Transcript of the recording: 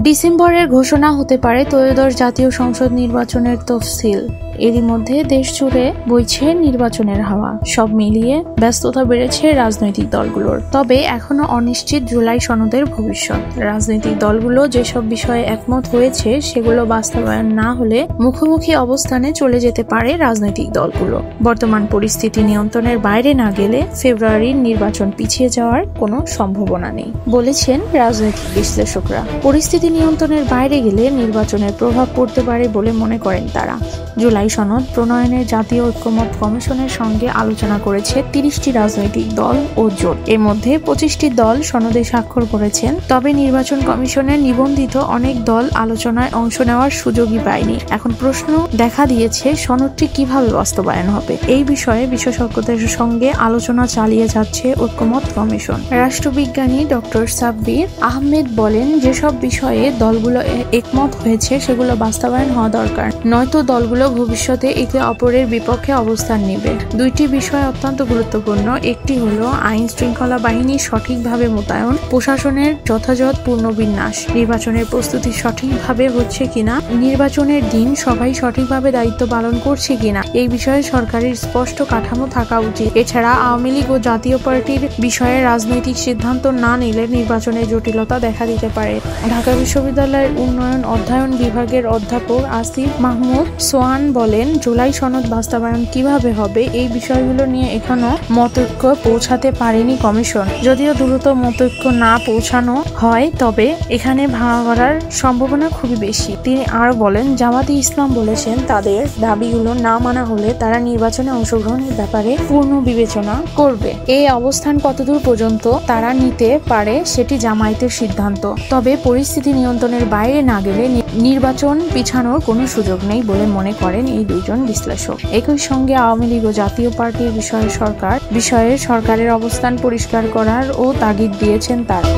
ডিসেম্বরের ঘোষণা হতে পারে ত্রয়োদশ জাতীয় সংসদ নির্বাচনের তফসিল। এরই মধ্যে দেশ জুড়ে বইছে নির্বাচনের হাওয়া। সব মিলিয়ে ব্যস্ততা বেড়েছে রাজনৈতিক দলগুলোর। তবে এখনো অনিশ্চিত জুলাই সনদের ভবিষ্যৎ। রাজনৈতিক দলগুলো যেসব বিষয়ে একমত হয়েছে সেগুলো বাস্তবায়ন না হলে মুখোমুখি অবস্থানে চলে যেতে পারে রাজনৈতিক দলগুলো। বর্তমান পরিস্থিতি নিয়ন্ত্রণের বাইরে না গেলে ফেব্রুয়ারির নির্বাচন পিছিয়ে যাওয়ার কোনো সম্ভাবনা নেই বলেছেন রাজনৈতিক বিশ্লেষকরা। পরিস্থিতি নিয়ন্ত্রণের বাইরে গেলে নির্বাচনের প্রভাব পড়তে পারে বলে মনে করেন তারা। জুলাই সনদ প্রণয়নের জাতীয় ঐক্যমত কমিশনের সঙ্গে আলোচনা করেছে 30টি রাজনৈতিক দল ও জোট। এর মধ্যে 25টি দল সনদে স্বাক্ষর করেছেন। তবে নির্বাচন কমিশনের নিবন্ধিত অনেক দল আলোচনায় অংশ নেওয়ার সুযোগই পায়নি। এখন প্রশ্ন দেখা দিয়েছে সনদটি কিভাবে বাস্তবায়ন হবে। এই বিষয়ে বিশেষজ্ঞদের সঙ্গে আলোচনা চালিয়ে যাচ্ছে ঐক্যমত কমিশন। রাষ্ট্রবিজ্ঞানী ডক্টর সাব্বির আহমেদ বলেন, যেসব বিষয়ে দলগুলো একমত হয়েছে সেগুলো বাস্তবায়ন হওয়া দরকার, নয়তো দলগুলো ভবিষ্যতে একে অপরের বিপক্ষে অবস্থান নেবে। দুইটি বিষয় অত্যন্ত গুরুত্বপূর্ণ। একটি হলো আইন শৃঙ্খলা বাহিনী সঠিকভাবে মোতায়েন, প্রশাসনের যথাযথ পুনর্বিন্যাস, নির্বাচনের প্রস্তুতি সঠিকভাবে হচ্ছে কিনা, নির্বাচনের দিন সবাই সঠিকভাবে দায়িত্ব পালন করছে কিনা, এই বিষয়ে সরকারের স্পষ্ট কাঠামো থাকা উচিত। এছাড়া আওয়ামী লীগ ও জাতীয় পার্টির বিষয়ে রাজনৈতিক সিদ্ধান্ত না নিলে নির্বাচনের জটিলতা দেখা দিতে পারে। ঢাকা বিশ্ববিদ্যালয়ের উন্নয়ন অধ্যয়ন বিভাগের অধ্যাপক আসিফ মাহমুদ সোহান বলেন, জুলাই সনদ বাস্তবায়ন কিভাবে হবে এই বিষয়গুলো নিয়ে এখনো মতৈক্য পৌঁছাতে পারেনি কমিশন। যদিও দ্রুত মতৈক্য না পৌঁছানো হয় তবে এখানে ভাঙা করার সম্ভাবনা খুবই বেশি। তিনি আরো বলেন, জামাতে ইসলাম বলেছেন তাদের দাবিগুলো না মানা হলে তারা নির্বাচনে অংশগ্রহণের ব্যাপারে পূর্ণ বিবেচনা করবে। এই অবস্থান কতদূর পর্যন্ত তারা নিতে পারে সেটি জামায়াতের সিদ্ধান্ত। তবে পরিস্থিতি নিয়ন্ত্রণের বাইরে না গেলে নির্বাচন পিছানোর কোনো সুযোগ নেই বলে মনে করেন এই দুইজন বিশ্লেষক। একই সঙ্গে আওয়ামী লীগ ও জাতীয় পার্টির বিষয়ে সরকারের অবস্থান পরিষ্কার করার ও তাগিদ দিয়েছেন তারা।